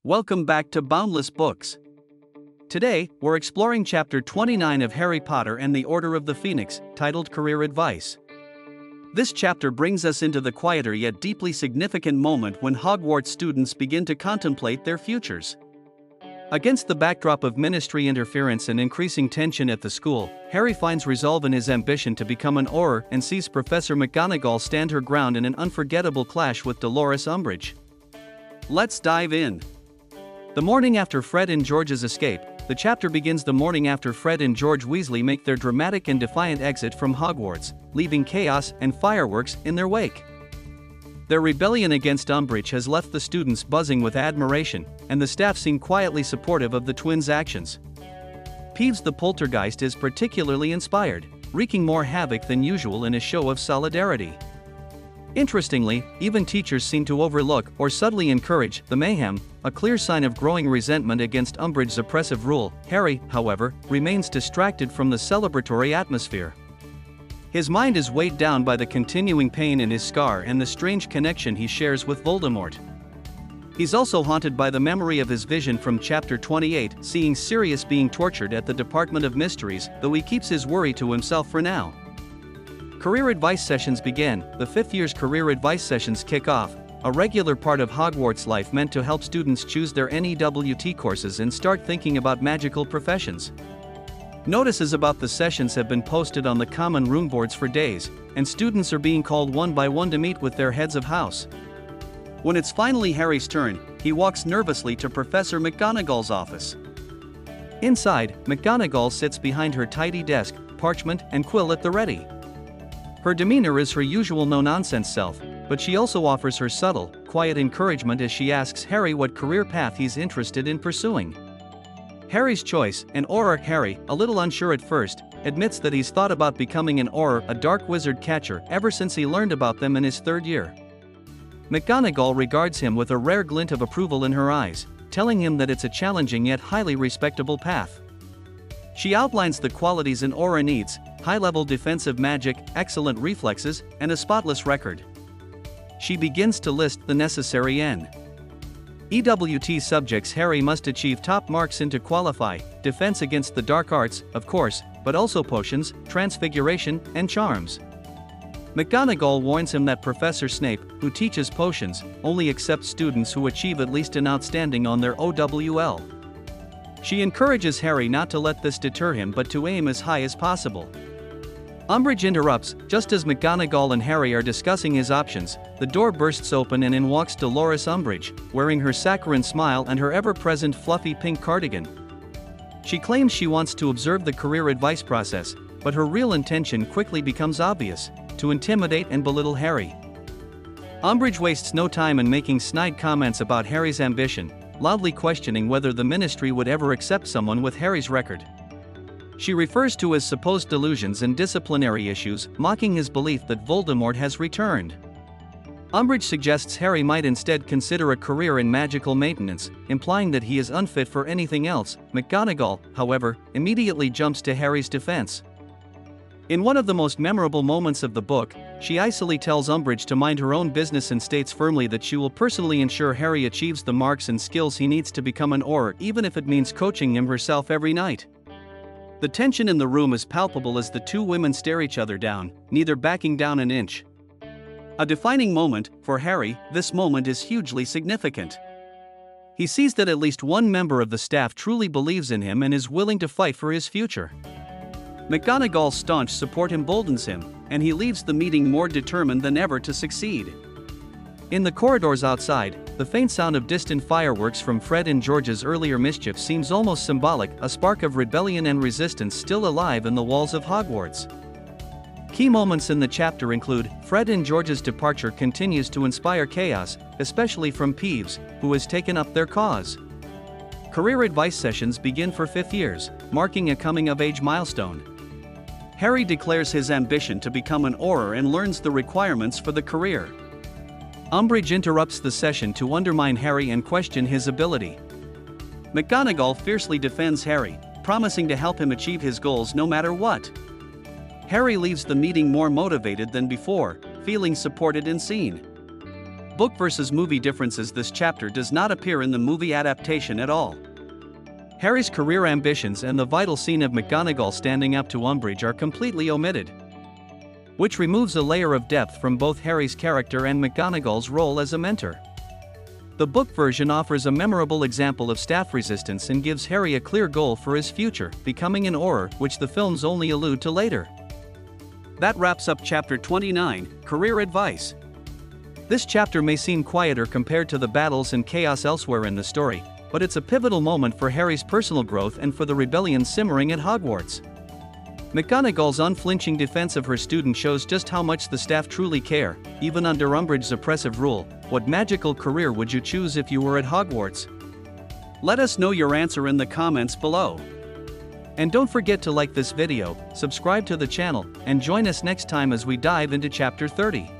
Welcome back to Boundless Books. Today, we're exploring Chapter 29 of Harry Potter and the Order of the Phoenix, titled Career Advice. This chapter brings us into the quieter yet deeply significant moment when Hogwarts students begin to contemplate their futures. Against the backdrop of ministry interference and increasing tension at the school, Harry finds resolve in his ambition to become an Auror and sees Professor McGonagall stand her ground in an unforgettable clash with Dolores Umbridge. Let's dive in. The morning after Fred and George's escape, the chapter begins the morning after Fred and George Weasley make their dramatic and defiant exit from Hogwarts, leaving chaos and fireworks in their wake. Their rebellion against Umbridge has left the students buzzing with admiration, and the staff seem quietly supportive of the twins' actions. Peeves the poltergeist is particularly inspired, wreaking more havoc than usual in a show of solidarity. Interestingly, even teachers seem to overlook or subtly encourage the mayhem, a clear sign of growing resentment against Umbridge's oppressive rule. Harry, however, remains distracted from the celebratory atmosphere. His mind is weighed down by the continuing pain in his scar and the strange connection he shares with Voldemort. He's also haunted by the memory of his vision from Chapter 28, seeing Sirius being tortured at the Department of Mysteries, though he keeps his worry to himself for now. Career advice sessions begin. The fifth year's career advice sessions kick off, a regular part of Hogwarts life meant to help students choose their NEWT courses and start thinking about magical professions. Notices about the sessions have been posted on the common room boards for days, and students are being called one by one to meet with their heads of house. When it's finally Harry's turn, he walks nervously to Professor McGonagall's office. Inside, McGonagall sits behind her tidy desk, parchment and quill at the ready. Her demeanor is her usual no-nonsense self, but she also offers her subtle, quiet encouragement as she asks Harry what career path he's interested in pursuing. Harry's choice, an Auror. Harry, a little unsure at first, admits that he's thought about becoming an Auror, a dark wizard catcher, ever since he learned about them in his third year. McGonagall regards him with a rare glint of approval in her eyes, telling him that it's a challenging yet highly respectable path. She outlines the qualities an Auror needs: high-level defensive magic, excellent reflexes, and a spotless record. She begins to list the necessary NEWT subjects Harry must achieve top marks in to qualify: defense against the dark arts, of course, but also potions, transfiguration, and charms. McGonagall warns him that Professor Snape, who teaches potions, only accepts students who achieve at least an outstanding on their OWL. She encourages Harry not to let this deter him but to aim as high as possible. Umbridge interrupts. Just as McGonagall and Harry are discussing his options, the door bursts open and in walks Dolores Umbridge, wearing her saccharine smile and her ever-present fluffy pink cardigan. She claims she wants to observe the career advice process, but her real intention quickly becomes obvious: to intimidate and belittle Harry. Umbridge wastes no time in making snide comments about Harry's ambition, loudly questioning whether the ministry would ever accept someone with Harry's record. She refers to his supposed delusions and disciplinary issues, mocking his belief that Voldemort has returned. Umbridge suggests Harry might instead consider a career in magical maintenance, implying that he is unfit for anything else. McGonagall, however, immediately jumps to Harry's defense. In one of the most memorable moments of the book, she icily tells Umbridge to mind her own business and states firmly that she will personally ensure Harry achieves the marks and skills he needs to become an Auror, even if it means coaching him herself every night. The tension in the room is palpable as the two women stare each other down, neither backing down an inch. A defining moment for Harry. This moment is hugely significant. He sees that at least one member of the staff truly believes in him and is willing to fight for his future. McGonagall's staunch support emboldens him, and he leaves the meeting more determined than ever to succeed. In the corridors outside, the faint sound of distant fireworks from Fred and George's earlier mischief seems almost symbolic, a spark of rebellion and resistance still alive in the walls of Hogwarts. Key moments in the chapter include: Fred and George's departure continues to inspire chaos, especially from Peeves, who has taken up their cause. Career advice sessions begin for fifth years, marking a coming-of-age milestone. Harry declares his ambition to become an Auror and learns the requirements for the career. Umbridge interrupts the session to undermine Harry and question his ability. McGonagall fiercely defends Harry, promising to help him achieve his goals no matter what. Harry leaves the meeting more motivated than before, feeling supported and seen. Book versus movie differences. This chapter does not appear in the movie adaptation at all. Harry's career ambitions and the vital scene of McGonagall standing up to Umbridge are completely omitted, which removes a layer of depth from both Harry's character and McGonagall's role as a mentor. The book version offers a memorable example of staff resistance and gives Harry a clear goal for his future, becoming an Auror, which the films only allude to later. That wraps up Chapter 29, Career Advice. This chapter may seem quieter compared to the battles and chaos elsewhere in the story, but it's a pivotal moment for Harry's personal growth and for the rebellion simmering at Hogwarts. McGonagall's unflinching defense of her student shows just how much the staff truly care, even under Umbridge's oppressive rule. What magical career would you choose if you were at Hogwarts? Let us know your answer in the comments below. And don't forget to like this video, subscribe to the channel, and join us next time as we dive into Chapter 30.